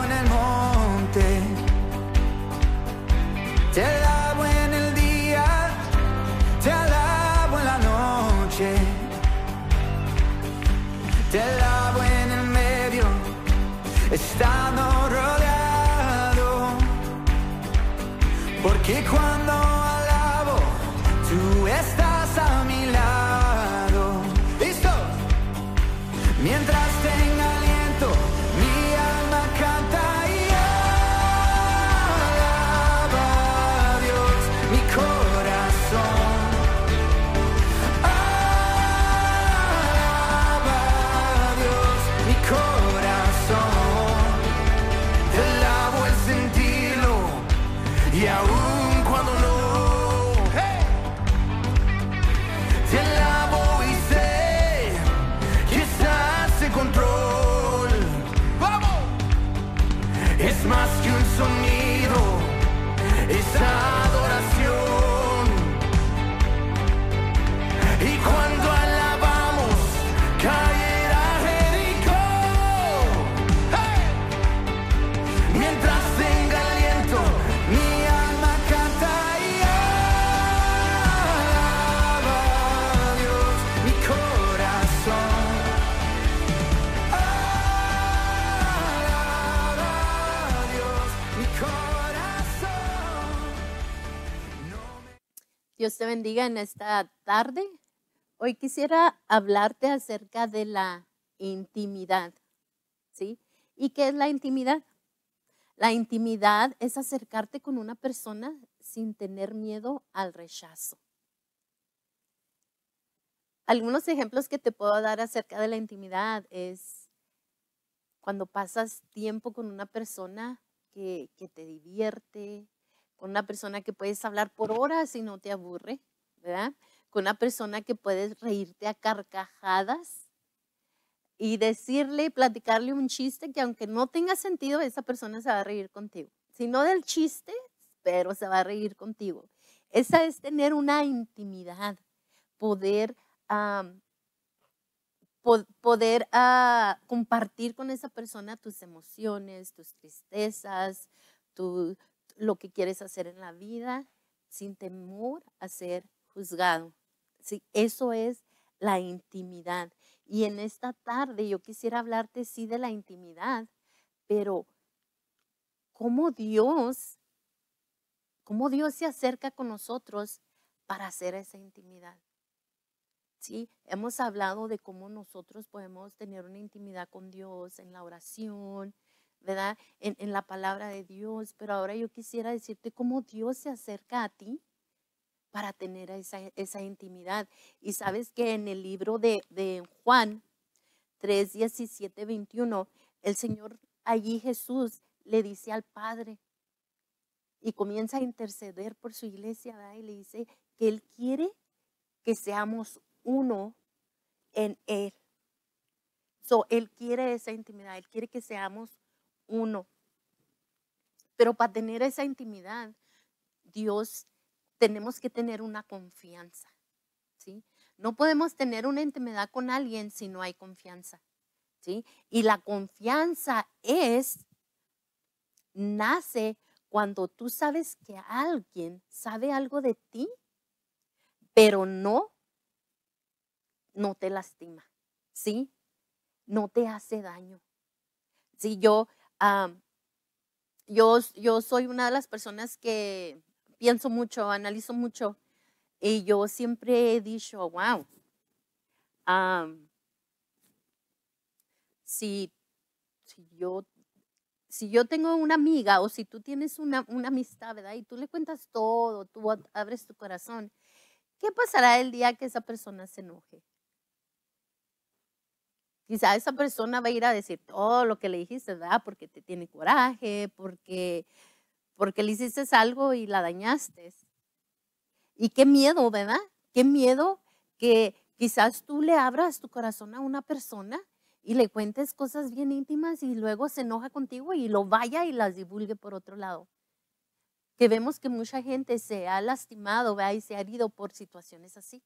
en el monte, te alabo en el día, te alabo en la noche, te alabo en el medio, estando rodeado, porque cuando alabo, tú estás a mi lado. ¿Listo? Mientras tenga aliento, mi alma canta y alaba a Dios, mi corazón. Alaba a Dios, mi corazón. Te alabo el sentirlo y aún cuando no. Hey. Te alabo y sé que estás en control. ¡Vamos! Es más que un sonido, es adoración. Y cuando alabamos, caerá Jericó. ¡Hey! Mientras tenga aliento, mi alma canta y alaba a Dios, mi corazón. Alaba a Dios, mi corazón. No me... Dios te bendiga en esta tarde. Hoy quisiera hablarte acerca de la intimidad, ¿sí? ¿Y qué es la intimidad? La intimidad es acercarte con una persona sin tener miedo al rechazo. Algunos ejemplos que te puedo dar acerca de la intimidad es cuando pasas tiempo con una persona que te divierte, con una persona que puedes hablar por horas y no te aburre, ¿verdad? Con una persona que puedes reírte a carcajadas y decirle y platicarle un chiste que aunque no tenga sentido, esa persona se va a reír contigo. Si no del chiste, pero se va a reír contigo. Esa es tener una intimidad, poder compartir con esa persona tus emociones, tus tristezas, lo que quieres hacer en la vida, sin temor a ser juzgado. Sí, eso es la intimidad. Y en esta tarde yo quisiera hablarte sí de la intimidad, pero cómo Dios se acerca con nosotros para hacer esa intimidad. Sí, hemos hablado de cómo nosotros podemos tener una intimidad con Dios en la oración, ¿verdad? En la palabra de Dios, pero ahora yo quisiera decirte cómo Dios se acerca a ti para tener esa intimidad. Y sabes que en el libro de Juan 3, 17, 21, el Señor, allí Jesús le dice al Padre y comienza a interceder por su iglesia, ¿verdad? Y le dice que Él quiere que seamos uno en Él. Él quiere esa intimidad, Él quiere que seamos uno. Pero para tener esa intimidad, tenemos que tener una confianza, ¿sí? No podemos tener una intimidad con alguien si no hay confianza, ¿sí? Y la confianza nace cuando tú sabes que alguien sabe algo de ti, pero no te lastima, ¿sí? No te hace daño. Sí, yo soy una de las personas que pienso mucho, analizo mucho, y yo siempre he dicho, wow, si yo tengo una amiga o si tú tienes una amistad, ¿verdad? Y tú le cuentas todo, tú abres tu corazón, ¿qué pasará el día que esa persona se enoje? Quizá esa persona va a ir a decir todo lo que le dijiste, ¿verdad? Porque te tiene coraje, porque le hiciste algo y la dañaste. Y qué miedo, ¿verdad? Qué miedo que quizás tú le abras tu corazón a una persona y le cuentes cosas bien íntimas y luego se enoja contigo y lo vaya y las divulgue por otro lado. Que vemos que mucha gente se ha lastimado, ¿verdad? Y se ha herido por situaciones así.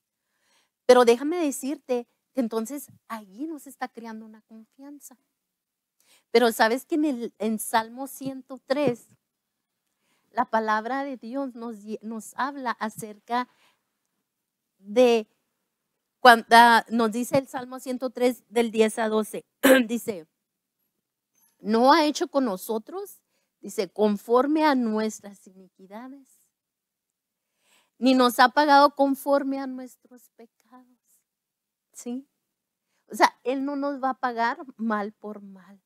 Pero déjame decirte que entonces allí nos está creando una confianza. Pero sabes que en Salmo 103, la palabra de Dios nos habla acerca de, cuando nos dice el Salmo 103 del 10 a 12, dice, no ha hecho con nosotros, dice, conforme a nuestras iniquidades, ni nos ha pagado conforme a nuestros pecados. ¿Sí? O sea, Él no nos va a pagar mal por mal.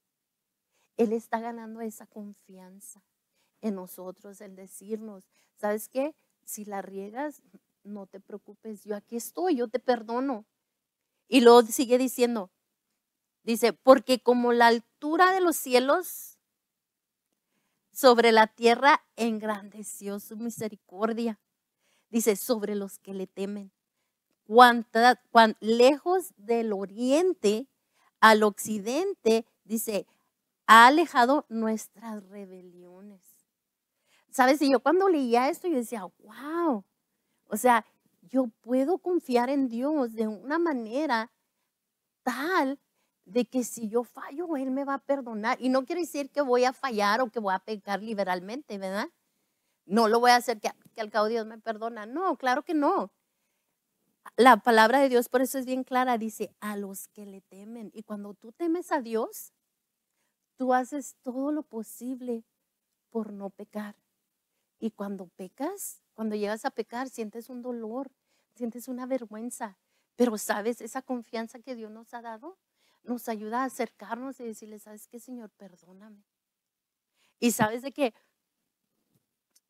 Él está ganando esa confianza en nosotros, el decirnos, ¿sabes qué? Si la riegas, no te preocupes, yo aquí estoy, yo te perdono. Y luego sigue diciendo, dice, porque como la altura de los cielos sobre la tierra engrandeció su misericordia, dice, sobre los que le temen. Cuán lejos del oriente al occidente, dice, ha alejado nuestras rebeliones. ¿Sabes? Y yo cuando leía esto, yo decía, wow, o sea, yo puedo confiar en Dios de una manera tal de que si yo fallo, Él me va a perdonar. Y no quiere decir que voy a fallar o que voy a pecar liberalmente, ¿verdad? No lo voy a hacer que al cabo Dios me perdona. No, claro que no. La palabra de Dios por eso es bien clara, dice, a los que le temen. Y cuando tú temes a Dios, tú haces todo lo posible por no pecar. Y cuando pecas, cuando llegas a pecar, sientes un dolor, sientes una vergüenza. Pero sabes, esa confianza que Dios nos ha dado, nos ayuda a acercarnos y decirle, ¿sabes qué, Señor? Perdóname. Y sabes de qué,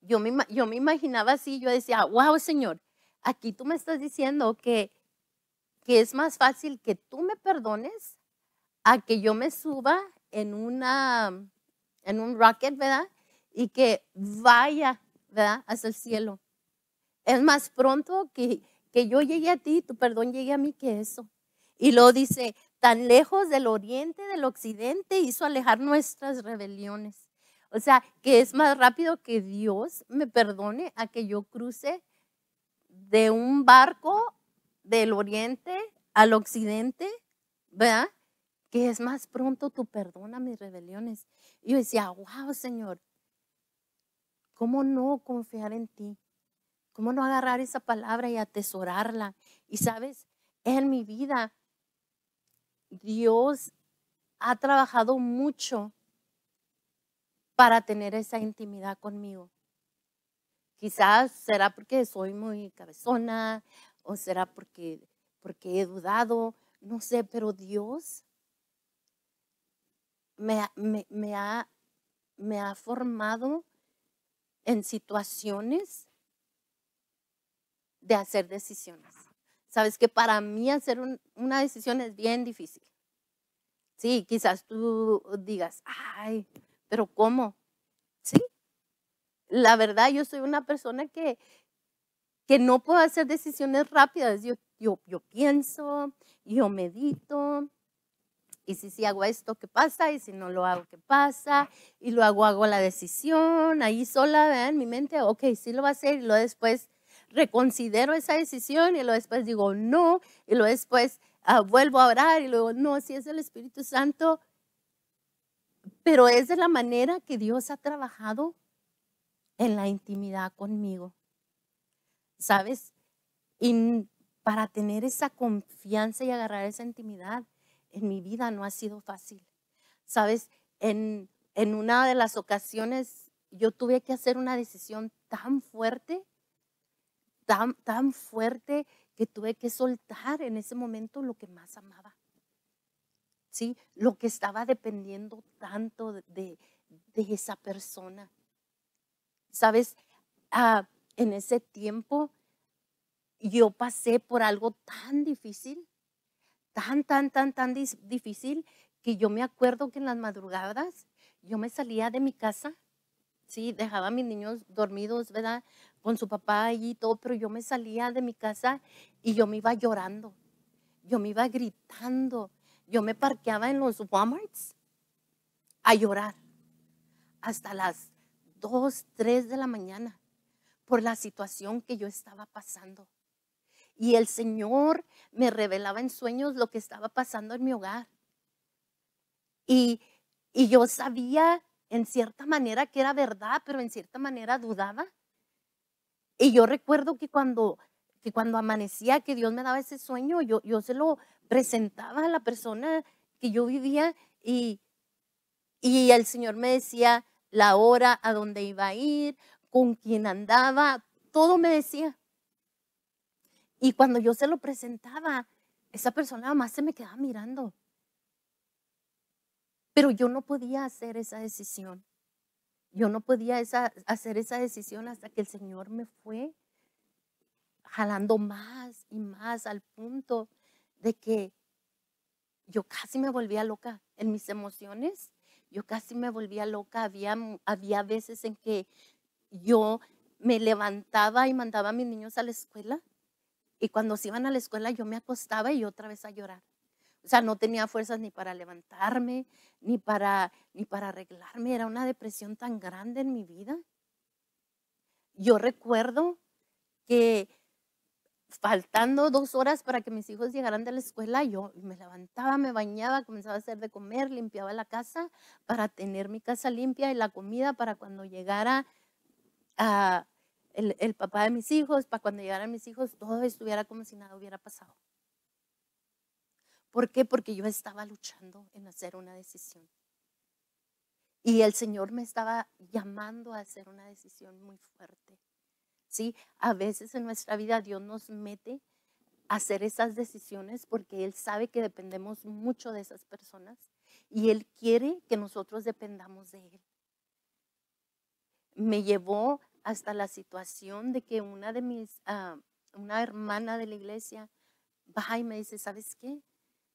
yo me imaginaba así, yo decía, wow, Señor, aquí tú me estás diciendo que es más fácil que tú me perdones a que yo me suba en un rocket, ¿verdad? Y que vaya, ¿verdad? Hacia el cielo. Es más pronto que yo llegue a ti, tu perdón llegue a mí que eso. Y luego dice, tan lejos del oriente, del occidente, hizo alejar nuestras rebeliones. O sea, que es más rápido que Dios me perdone a que yo cruce de un barco del oriente al occidente, ¿verdad? Que es más pronto tu perdón a mis rebeliones. Y yo decía, wow, Señor, ¿cómo no confiar en ti? ¿Cómo no agarrar esa palabra y atesorarla? Y sabes, en mi vida, Dios ha trabajado mucho para tener esa intimidad conmigo. Quizás será porque soy muy cabezona o será porque he dudado, no sé, pero Dios me ha formado en situaciones de hacer decisiones. Sabes que para mí hacer una decisión es bien difícil. Sí, quizás tú digas, ay, pero ¿cómo? Sí, la verdad yo soy una persona que no puedo hacer decisiones rápidas. Yo pienso, yo medito, y si hago esto, ¿qué pasa? Y si no lo hago, ¿qué pasa? Y luego hago la decisión, ahí sola, ¿verdad? En mi mente, ok, sí lo va a hacer, y luego después reconsidero esa decisión, y luego después digo no, y luego después vuelvo a orar, y luego no, si es el Espíritu Santo. Pero es de la manera que Dios ha trabajado en la intimidad conmigo, ¿sabes? Y para tener esa confianza y agarrar esa intimidad, en mi vida no ha sido fácil. ¿Sabes? En una de las ocasiones yo tuve que hacer una decisión tan fuerte, tan fuerte, que tuve que soltar en ese momento lo que más amaba. ¿Sí? Lo que estaba dependiendo tanto de esa persona. ¿Sabes? En ese tiempo yo pasé por algo tan difícil, tan difícil, que yo me acuerdo que en las madrugadas yo me salía de mi casa, sí, dejaba a mis niños dormidos, ¿verdad? Con su papá allí y todo, pero yo me salía de mi casa y yo me iba llorando, yo me iba gritando, yo me parqueaba en los Walmarts a llorar hasta las 2, 3 de la mañana por la situación que yo estaba pasando. Y el Señor me revelaba en sueños lo que estaba pasando en mi hogar. Y Y yo sabía en cierta manera que era verdad, pero en cierta manera dudaba. Y yo recuerdo que cuando amanecía, que Dios me daba ese sueño, yo se lo presentaba a la persona que yo vivía y el Señor me decía la hora, a dónde iba a ir, con quién andaba, todo me decía. Y cuando yo se lo presentaba, esa persona más se me quedaba mirando. Pero yo no podía hacer esa decisión. Yo no podía hacer esa decisión hasta que el Señor me fue jalando más y más al punto de que yo casi me volvía loca en mis emociones. Yo casi me volvía loca. Había veces en que yo me levantaba y mandaba a mis niños a la escuela. Y cuando se iban a la escuela yo me acostaba y otra vez a llorar. O sea, no tenía fuerzas ni para levantarme, ni para arreglarme. Era una depresión tan grande en mi vida. Yo recuerdo que faltando 2 horas para que mis hijos llegaran de la escuela, yo me levantaba, me bañaba, comenzaba a hacer de comer, limpiaba la casa para tener mi casa limpia y la comida para cuando llegara ah, el papá de mis hijos, para cuando llegaran mis hijos, todo estuviera como si nada hubiera pasado. ¿Por qué? Porque yo estaba luchando en hacer una decisión. Y el Señor me estaba llamando a hacer una decisión muy fuerte. ¿Sí? A veces en nuestra vida Dios nos mete a hacer esas decisiones porque Él sabe que dependemos mucho de esas personas y Él quiere que nosotros dependamos de Él. Me llevó hasta la situación de que una hermana de la iglesia va y me dice, ¿sabes qué?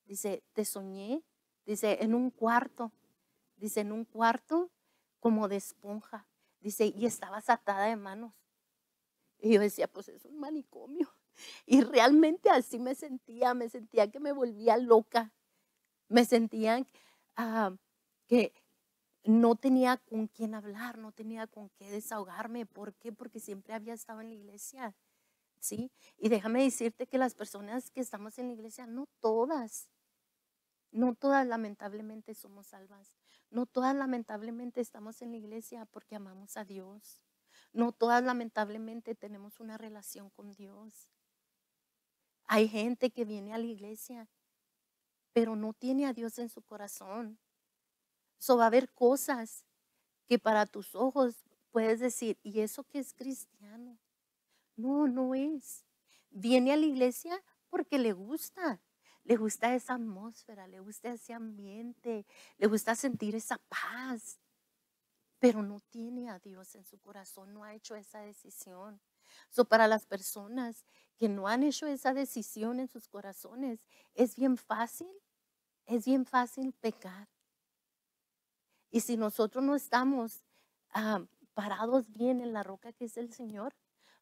Dice, te soñé, dice, en un cuarto como de esponja, dice, y estabas atada de manos. Y yo decía, pues es un manicomio. Y realmente así me sentía que me volvía loca. Me sentía que no tenía con quién hablar, no tenía con qué desahogarme. ¿Por qué? Porque siempre había estado en la iglesia, ¿sí? Y déjame decirte que las personas que estamos en la iglesia, no todas lamentablemente somos salvas. No todas lamentablemente estamos en la iglesia porque amamos a Dios. No todas lamentablemente tenemos una relación con Dios. Hay gente que viene a la iglesia, pero no tiene a Dios en su corazón. Va a haber cosas que para tus ojos puedes decir, ¿y eso qué es cristiano? No, no es. Viene a la iglesia porque le gusta esa atmósfera, le gusta ese ambiente, le gusta sentir esa paz, pero no tiene a Dios en su corazón, no ha hecho esa decisión. Para las personas que no han hecho esa decisión en sus corazones, es bien fácil pecar. Y si nosotros no estamos parados bien en la roca que es el Señor,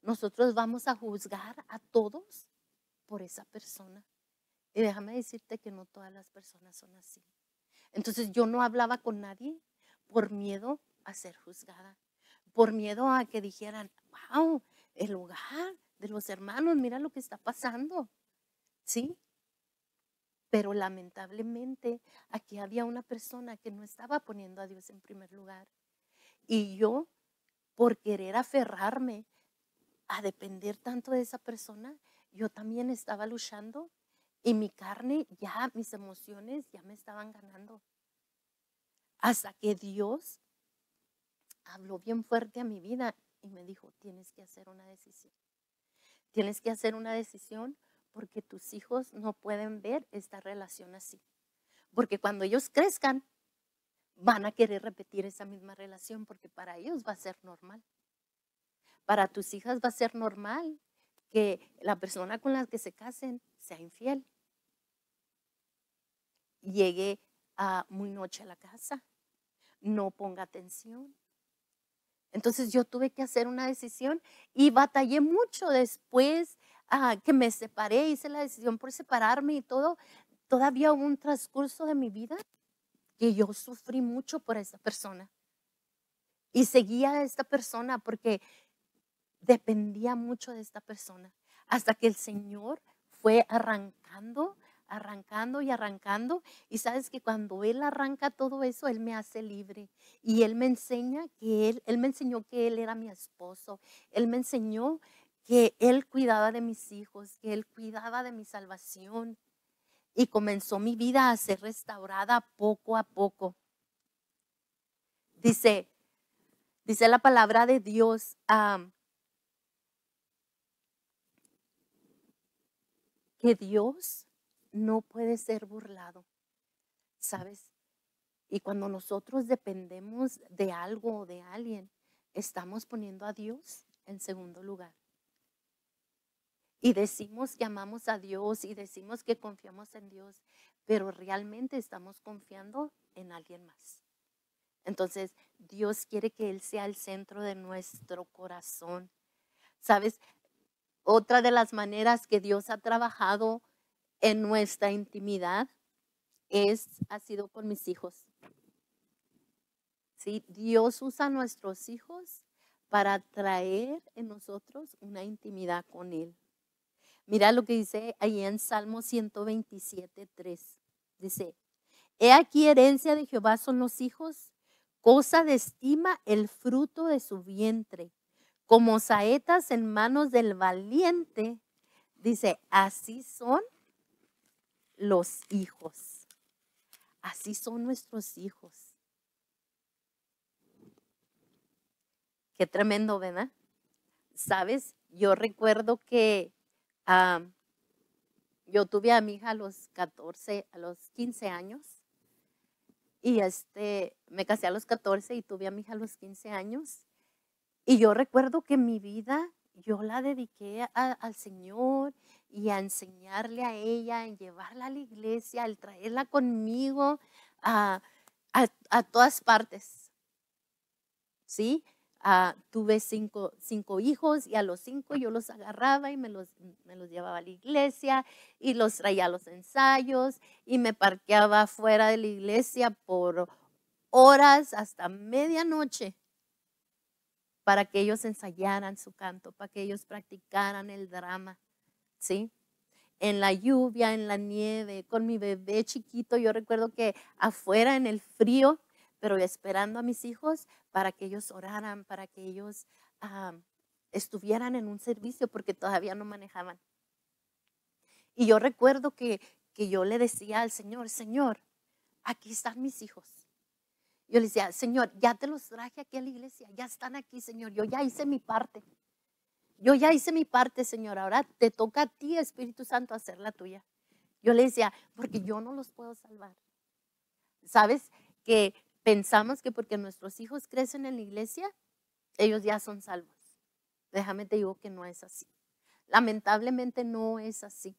nosotros vamos a juzgar a todos por esa persona. Y déjame decirte que no todas las personas son así. Entonces yo no hablaba con nadie por miedo a ser juzgada, por miedo a que dijeran, wow, el hogar de los hermanos, mira lo que está pasando, ¿sí? Pero lamentablemente aquí había una persona que no estaba poniendo a Dios en primer lugar. Y yo, por querer aferrarme a depender tanto de esa persona, yo también estaba luchando y mi carne, ya mis emociones ya me estaban ganando. Hasta que Dios habló bien fuerte a mi vida y me dijo, tienes que hacer una decisión. Tienes que hacer una decisión porque tus hijos no pueden ver esta relación así. Porque cuando ellos crezcan, van a querer repetir esa misma relación porque para ellos va a ser normal. Para tus hijas va a ser normal que la persona con la que se casen sea infiel. Llegue muy noche a la casa, no ponga atención. Entonces yo tuve que hacer una decisión y batallé mucho después que me separé, hice la decisión por separarme y todo. Todavía hubo un transcurso de mi vida que yo sufrí mucho por esta persona. Y seguía a esta persona porque dependía mucho de esta persona. Hasta que el Señor fue arrancando arrancando y arrancando. Y sabes que cuando Él arranca todo eso, Él me hace libre. Y Él me enseña que Él me enseñó que Él era mi esposo. Él me enseñó que Él cuidaba de mis hijos, que Él cuidaba de mi salvación. Y comenzó mi vida a ser restaurada poco a poco. Dice la palabra de Dios, que Dios no puede ser burlado, ¿sabes? Y cuando nosotros dependemos de algo o de alguien, estamos poniendo a Dios en segundo lugar. Y decimos que amamos a Dios y decimos que confiamos en Dios, pero realmente estamos confiando en alguien más. Entonces, Dios quiere que Él sea el centro de nuestro corazón. ¿Sabes? Otra de las maneras que Dios ha trabajado en nuestra intimidad ha sido con mis hijos. ¿Sí? Dios usa a nuestros hijos para traer en nosotros una intimidad con Él. Mira lo que dice ahí en Salmo 127:3. Dice, he aquí herencia de Jehová son los hijos, cosa de estima el fruto de su vientre. Como saetas en manos del valiente, dice, así son los hijos. Así son nuestros hijos. Qué tremendo, ¿verdad? ¿Sabes? Yo recuerdo que yo tuve a mi hija a los 15 años. Y me casé a los 14 y tuve a mi hija a los 15 años. Y yo recuerdo que mi vida yo la dediqué al Señor y a enseñarle a ella, en llevarla a la iglesia, al traerla conmigo a todas partes. ¿Sí? Tuve cinco hijos y a los 5 yo los agarraba y me los llevaba a la iglesia y los traía a los ensayos y me parqueaba fuera de la iglesia por horas hasta medianoche para que ellos ensayaran su canto, para que ellos practicaran el drama, ¿sí? En la lluvia, en la nieve, con mi bebé chiquito, yo recuerdo que afuera en el frío, pero esperando a mis hijos para que ellos oraran, para que ellos estuvieran en un servicio, porque todavía no manejaban. Y yo recuerdo que yo le decía al Señor, Señor, aquí están mis hijos. Yo le decía, Señor, ya te los traje aquí a la iglesia, ya están aquí, Señor, yo ya hice mi parte. Yo ya hice mi parte, Señor, ahora te toca a ti, Espíritu Santo, hacer la tuya. Yo le decía, porque yo no los puedo salvar. ¿Sabes? Que pensamos que porque nuestros hijos crecen en la iglesia, ellos ya son salvos. Déjame te digo que no es así. Lamentablemente no es así.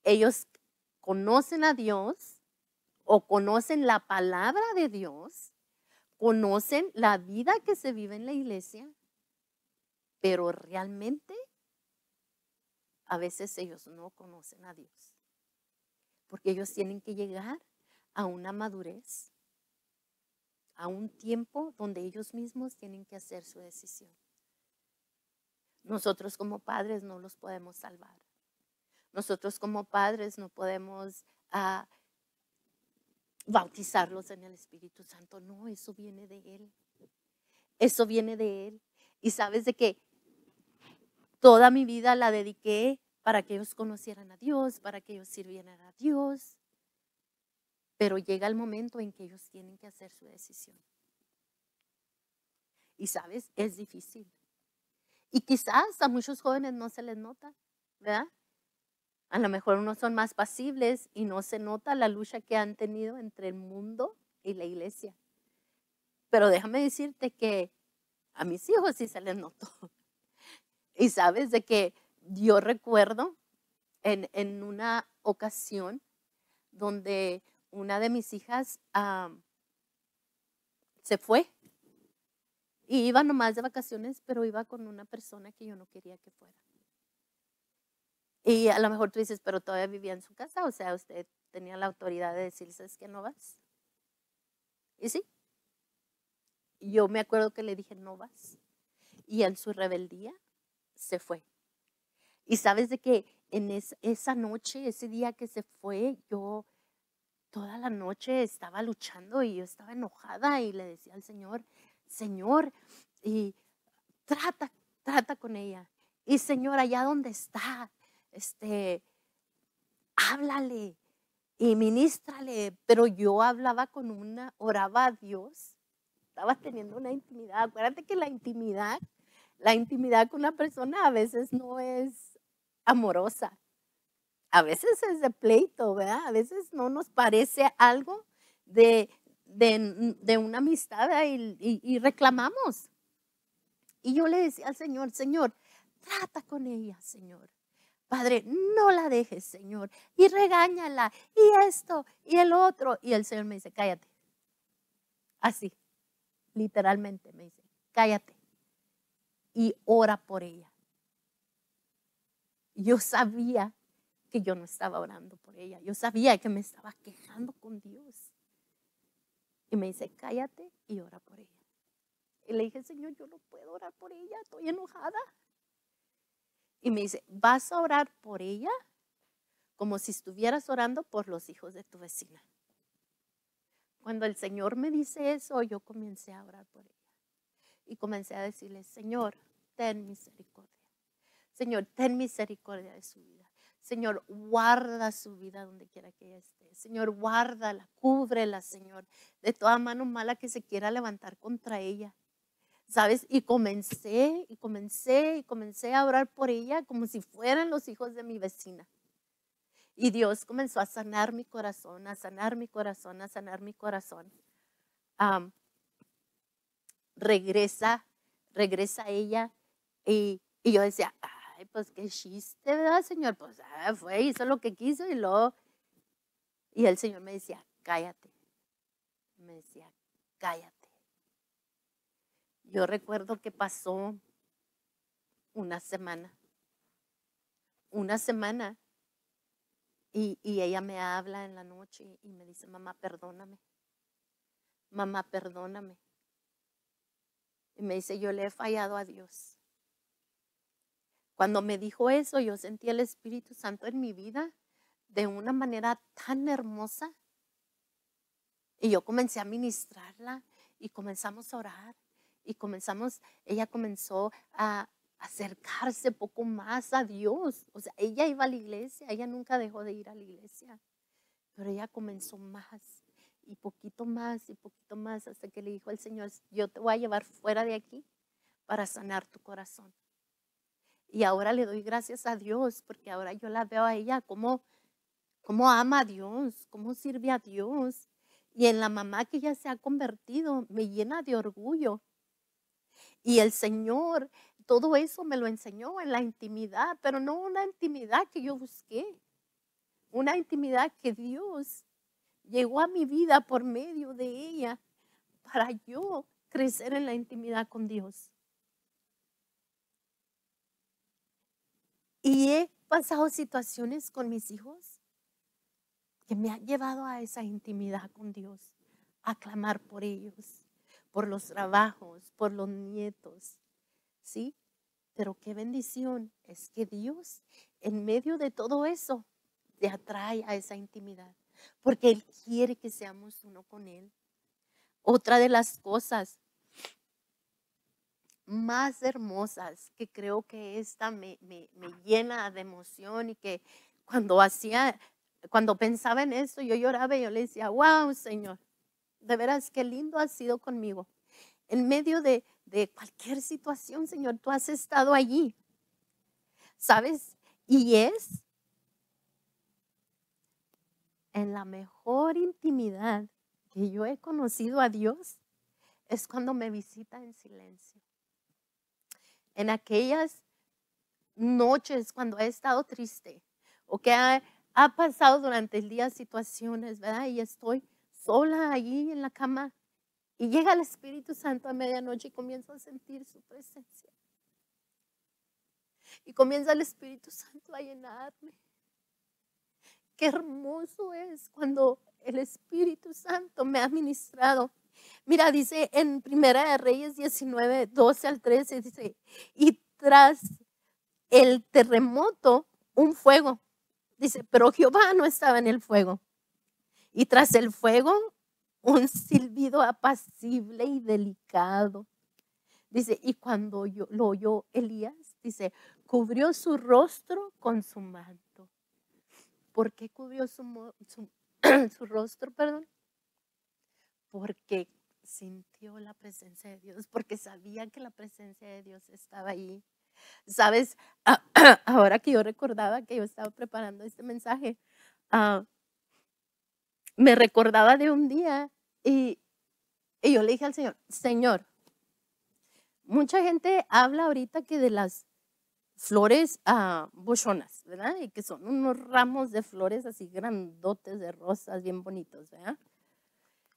Ellos conocen a Dios o conocen la palabra de Dios, conocen la vida que se vive en la iglesia, pero realmente a veces ellos no conocen a Dios, porque ellos tienen que llegar a una madurez, a un tiempo donde ellos mismos tienen que hacer su decisión. Nosotros como padres no los podemos salvar. Nosotros como padres no podemos bautizarlos en el Espíritu Santo. No, eso viene de Él. Eso viene de Él. Y sabes de que toda mi vida la dediqué para que ellos conocieran a Dios, para que ellos sirvieran a Dios. Pero llega el momento en que ellos tienen que hacer su decisión. Y sabes, es difícil. Y quizás a muchos jóvenes no se les nota, ¿verdad? A lo mejor unos son más pasibles y no se nota la lucha que han tenido entre el mundo y la iglesia. Pero déjame decirte que a mis hijos sí se les notó. Y sabes de que yo recuerdo en una ocasión donde una de mis hijas se fue. Y iba nomás de vacaciones, pero iba con una persona que yo no quería que fuera. Y a lo mejor tú dices, pero todavía vivía en su casa, o sea, usted tenía la autoridad de decir, ¿sabes qué? No vas. Y sí. Y yo me acuerdo que le dije, no vas. Y en su rebeldía se fue. Y sabes de que esa noche, ese día que se fue, yo toda la noche estaba luchando y yo estaba enojada y le decía al Señor, Señor, y trata con ella. Y Señor, allá donde está, háblale y ministrale. Pero yo hablaba oraba a Dios. Estaba teniendo una intimidad. Acuérdate que la intimidad con una persona a veces no es amorosa. A veces es de pleito, ¿verdad? A veces no nos parece algo de una amistad, ¿verdad? Y reclamamos. Y yo le decía al Señor, Señor, trata con ella, Señor. Padre, no la dejes, Señor. Y regáñala, y esto, y el otro. Y el Señor me dice, cállate. Así, literalmente me dice, cállate. Y ora por ella. Yo sabía que yo no estaba orando por ella. Yo sabía que me estaba quejando con Dios. Y me dice, cállate y ora por ella. Y le dije, Señor, yo no puedo orar por ella, estoy enojada. Y me dice, vas a orar por ella como si estuvieras orando por los hijos de tu vecina. Cuando el Señor me dice eso, yo comencé a orar por ella. Y comencé a decirle, Señor, ten misericordia. Señor, ten misericordia de su vida. Señor, guarda su vida donde quiera que ella esté. Señor, guárdala, cúbrela, Señor, de toda mano mala que se quiera levantar contra ella. ¿Sabes? Y comencé a orar por ella como si fueran los hijos de mi vecina. Y Dios comenzó a sanar mi corazón, a sanar mi corazón, a sanar mi corazón. Regresa ella y yo decía, ay, pues qué chiste, ¿verdad, Señor? Pues fue, hizo lo que quiso y el Señor me decía, cállate. Me decía, cállate. Yo recuerdo que pasó una semana y ella me habla en la noche y me dice, mamá, perdóname. Mamá, perdóname. Y me dice, yo le he fallado a Dios. Cuando me dijo eso, yo sentí el Espíritu Santo en mi vida de una manera tan hermosa. Y yo comencé a ministrarla y comenzamos a orar. Y ella comenzó a acercarse poco más a Dios. O sea, ella iba a la iglesia, ella nunca dejó de ir a la iglesia. Pero ella comenzó más y poquito más hasta que le dijo al Señor, yo te voy a llevar fuera de aquí para sanar tu corazón. Y ahora le doy gracias a Dios porque ahora yo la veo a ella como ama a Dios, cómo sirve a Dios. Y en la mamá que ella se ha convertido me llena de orgullo. Y el Señor, todo eso me lo enseñó en la intimidad, pero no una intimidad que yo busqué. Una intimidad que Dios llegó a mi vida por medio de ella para yo crecer en la intimidad con Dios. Y he pasado situaciones con mis hijos que me han llevado a esa intimidad con Dios, a clamar por ellos, por los trabajos, por los nietos, ¿sí? Pero qué bendición es que Dios, en medio de todo eso, te atrae a esa intimidad, porque Él quiere que seamos uno con Él. Otra de las cosas más hermosas que creo que esta me llena de emoción y que cuando pensaba en esto, yo lloraba y yo le decía, wow, Señor, de veras qué lindo has sido conmigo. En medio de cualquier situación, Señor, tú has estado allí, ¿sabes? Y es en la mejor intimidad que yo he conocido a Dios, es cuando me visita en silencio. En aquellas noches cuando he estado triste o que ha pasado durante el día situaciones, ¿verdad? Y estoy sola allí en la cama y llega el Espíritu Santo a medianoche y comienzo a sentir su presencia. Y comienza el Espíritu Santo a llenarme. Qué hermoso es cuando el Espíritu Santo me ha ministrado. Mira, dice en Primera de Reyes 19, 12 al 13, dice, y tras el terremoto un fuego. Dice, pero Jehová no estaba en el fuego. Y tras el fuego, un silbido apacible y delicado. Dice, y cuando lo oyó Elías, dice, cubrió su rostro con su manto. ¿Por qué cubrió su rostro, perdón? Porque sintió la presencia de Dios, porque sabía que la presencia de Dios estaba ahí. ¿Sabes? Ahora que yo recordaba que yo estaba preparando este mensaje, me recordaba de un día y yo le dije al Señor, Señor, mucha gente habla ahorita que de las flores buchonas, ¿verdad? Y que son unos ramos de flores así grandotes de rosas bien bonitos, ¿verdad?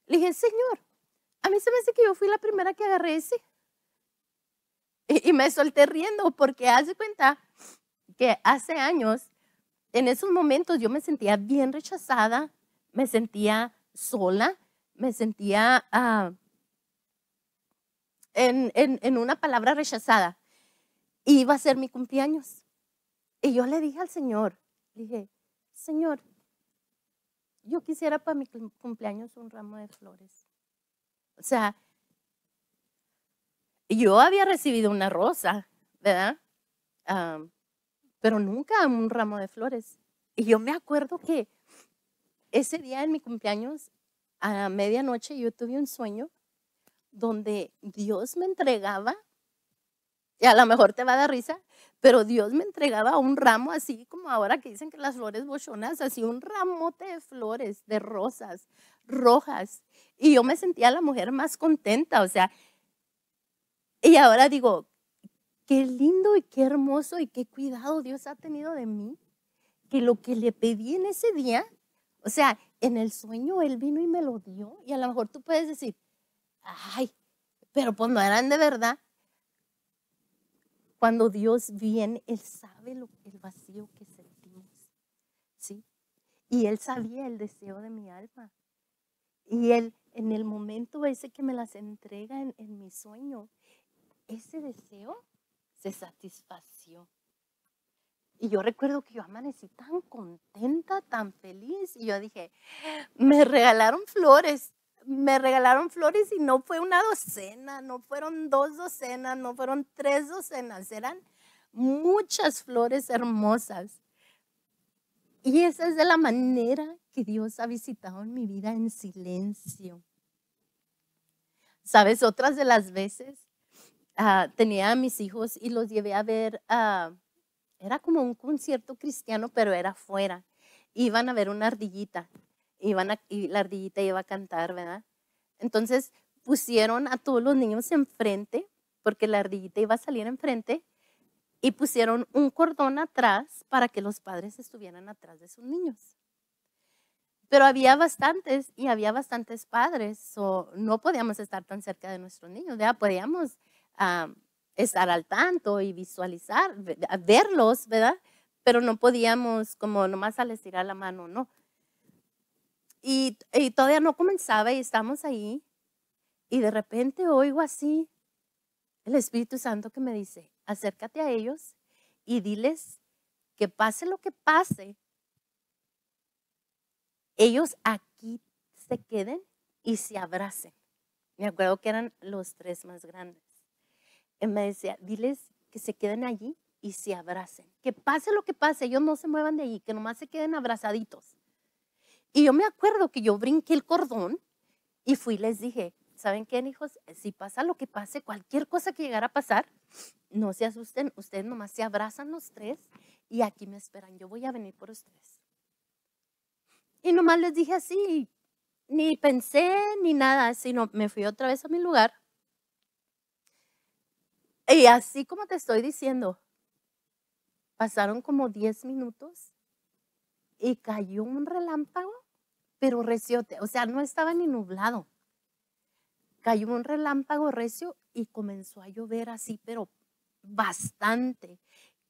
Le dije, Señor, a mí se me hace que yo fui la primera que agarré ese. Y me solté riendo porque hace cuenta que hace años, en esos momentos yo me sentía bien rechazada, me sentía sola, me sentía en una palabra rechazada. Y iba a ser mi cumpleaños. Y yo le dije al Señor, dije, Señor, yo quisiera para mi cumpleaños un ramo de flores. O sea, yo había recibido una rosa, ¿verdad? Pero nunca un ramo de flores. Y yo me acuerdo que ese día en mi cumpleaños, a medianoche, yo tuve un sueño donde Dios me entregaba, y a lo mejor te va a dar risa, pero Dios me entregaba un ramo así como ahora que dicen que las flores bochonas, así un ramote de flores, de rosas rojas. Y yo me sentía la mujer más contenta, o sea, y ahora digo, qué lindo y qué hermoso y qué cuidado Dios ha tenido de mí, que lo que le pedí en ese día, o sea, en el sueño Él vino y me lo dio. Y a lo mejor tú puedes decir, ay, pero pues no eran de verdad. Cuando Dios viene, Él sabe el vacío que sentimos, ¿sí? Y Él sabía el deseo de mi alma. Y Él, en el momento ese que me las entrega en mi sueño, ese deseo se satisfació. Y yo recuerdo que yo amanecí tan contenta, tan feliz. Y yo dije, me regalaron flores y no fue una docena, no fueron 2 docenas, no fueron 3 docenas, eran muchas flores hermosas. Y esa es de la manera que Dios ha visitado en mi vida en silencio. ¿Sabes? Otras de las veces tenía a mis hijos y los llevé a ver, era como un concierto cristiano, pero era afuera. Iban a ver una ardillita, y la ardillita iba a cantar, ¿verdad? Entonces pusieron a todos los niños enfrente, porque la ardillita iba a salir enfrente, y pusieron un cordón atrás para que los padres estuvieran atrás de sus niños. Pero había bastantes padres, no podíamos estar tan cerca de nuestros niños, ¿verdad? Podíamos estar al tanto y visualizar, verlos, ¿verdad? Pero no podíamos como nomás al estirar la mano, ¿no? Y todavía no comenzaba y estamos ahí y de repente oigo así el Espíritu Santo que me dice, acércate a ellos y diles que pase lo que pase, ellos aquí se queden y se abracen. Me acuerdo que eran los 3 más grandes. Y me decía, diles que se queden allí y se abracen. Que pase lo que pase, ellos no se muevan de allí, que nomás se queden abrazaditos. Y yo me acuerdo que yo brinqué el cordón y fui y les dije, ¿saben qué, hijos? Si pasa lo que pase, cualquier cosa que llegara a pasar, no se asusten, ustedes nomás se abrazan los 3 y aquí me esperan, yo voy a venir por ustedes. Y nomás les dije así, ni pensé ni nada, sino me fui otra vez a mi lugar. Y así como te estoy diciendo, pasaron como 10 minutos y cayó un relámpago, pero reciote, o sea, no estaba ni nublado. Cayó un relámpago recio y comenzó a llover así, pero bastante,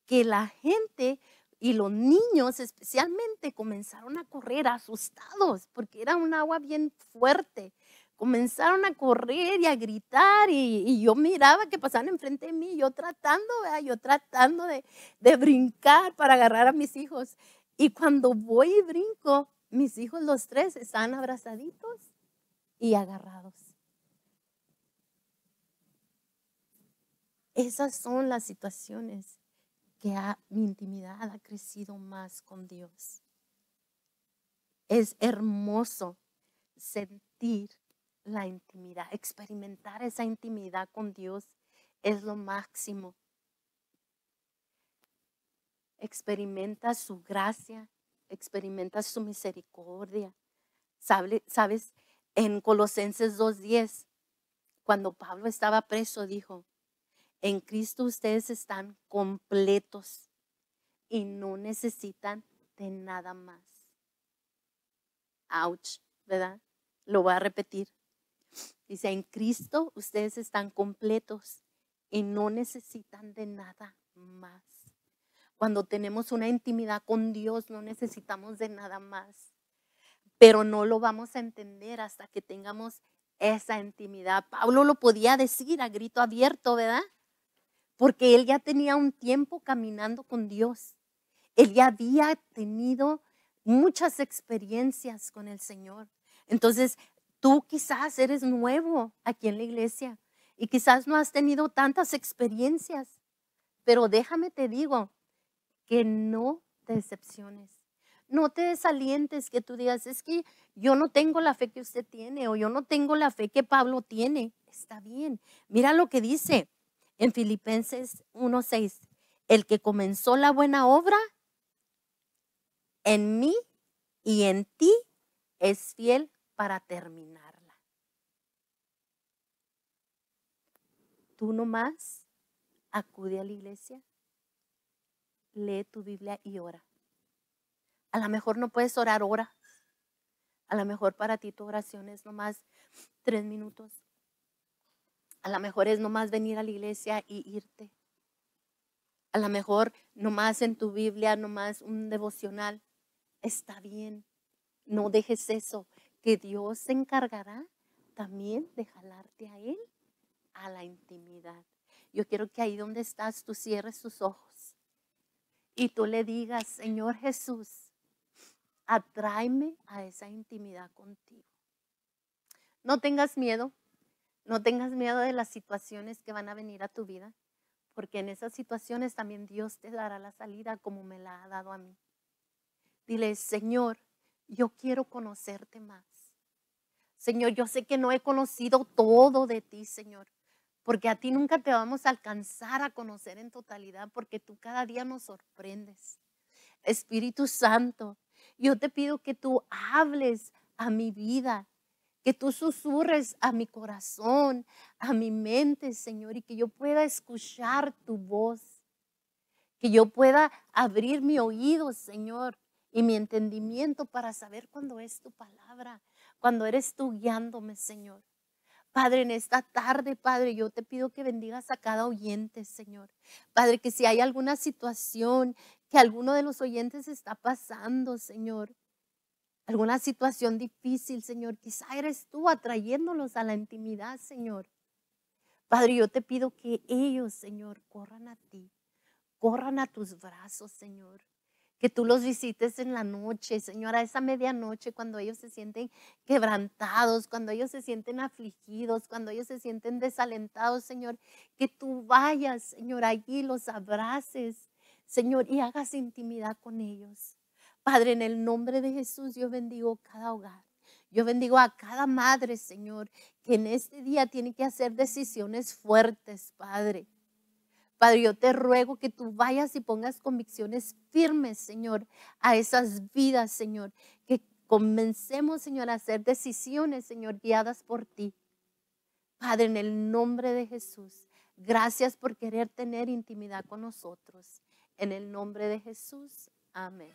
que la gente y los niños especialmente comenzaron a correr asustados porque era un agua bien fuerte. comenzaron a correr y a gritar y yo miraba que pasaban enfrente de mí, yo tratando, ¿verdad? Yo tratando de brincar para agarrar a mis hijos. Y cuando voy y brinco, mis hijos los tres estaban abrazaditos y agarrados. Esas son las situaciones que mi intimidad ha crecido más con Dios. Es hermoso sentir la intimidad, experimentar esa intimidad con Dios es lo máximo. Experimenta su gracia, experimenta su misericordia. ¿Sabes? En Colosenses 2:10, cuando Pablo estaba preso, dijo, en Cristo ustedes están completos y no necesitan de nada más. Ouch, ¿verdad? Lo voy a repetir. Dice, en Cristo ustedes están completos y no necesitan de nada más. Cuando tenemos una intimidad con Dios, no necesitamos de nada más. Pero no lo vamos a entender hasta que tengamos esa intimidad. Pablo lo podía decir a grito abierto, ¿verdad? Porque él ya tenía un tiempo caminando con Dios. Él ya había tenido muchas experiencias con el Señor. Entonces, tú quizás eres nuevo aquí en la iglesia y quizás no has tenido tantas experiencias, pero déjame te digo que no te decepciones. No te desalientes que tú digas, es que yo no tengo la fe que usted tiene o yo no tengo la fe que Pablo tiene. Está bien. Mira lo que dice en Filipenses 1:6. El que comenzó la buena obra en mí y en ti es fiel para terminarla. Tú nomás acude a la iglesia, lee tu Biblia y ora. A lo mejor no puedes orar horas. A lo mejor para ti tu oración es nomás 3 minutos. A lo mejor es nomás venir a la iglesia y irte. A lo mejor nomás en tu Biblia, nomás un devocional. Está bien. No dejes eso, que Dios se encargará también de jalarte a Él a la intimidad. Yo quiero que ahí donde estás tú cierres tus ojos y tú le digas, Señor Jesús, atráeme a esa intimidad contigo. No tengas miedo, no tengas miedo de las situaciones que van a venir a tu vida, porque en esas situaciones también Dios te dará la salida como me la ha dado a mí. Dile, Señor, yo quiero conocerte más. Señor, yo sé que no he conocido todo de ti, Señor, porque a ti nunca te vamos a alcanzar a conocer en totalidad, porque tú cada día nos sorprendes. Espíritu Santo, yo te pido que tú hables a mi vida, que tú susurres a mi corazón, a mi mente, Señor, y que yo pueda escuchar tu voz, que yo pueda abrir mi oído, Señor, y mi entendimiento para saber cuándo es tu palabra, cuando eres tú guiándome, Señor. Padre, en esta tarde, Padre, yo te pido que bendigas a cada oyente, Señor. Padre, que si hay alguna situación que alguno de los oyentes está pasando, Señor, alguna situación difícil, Señor, quizá eres tú atrayéndolos a la intimidad, Señor. Padre, yo te pido que ellos, Señor, corran a ti, corran a tus brazos, Señor. Que tú los visites en la noche, Señor, a esa medianoche, cuando ellos se sienten quebrantados, cuando ellos se sienten afligidos, cuando ellos se sienten desalentados, Señor. Que tú vayas, Señor, allí los abraces, Señor, y hagas intimidad con ellos. Padre, en el nombre de Jesús, yo bendigo cada hogar. Yo bendigo a cada madre, Señor, que en este día tiene que hacer decisiones fuertes, Padre. Padre, yo te ruego que tú vayas y pongas convicciones firmes, Señor, a esas vidas, Señor. Que comencemos, Señor, a hacer decisiones, Señor, guiadas por ti. Padre, en el nombre de Jesús, gracias por querer tener intimidad con nosotros. En el nombre de Jesús, amén.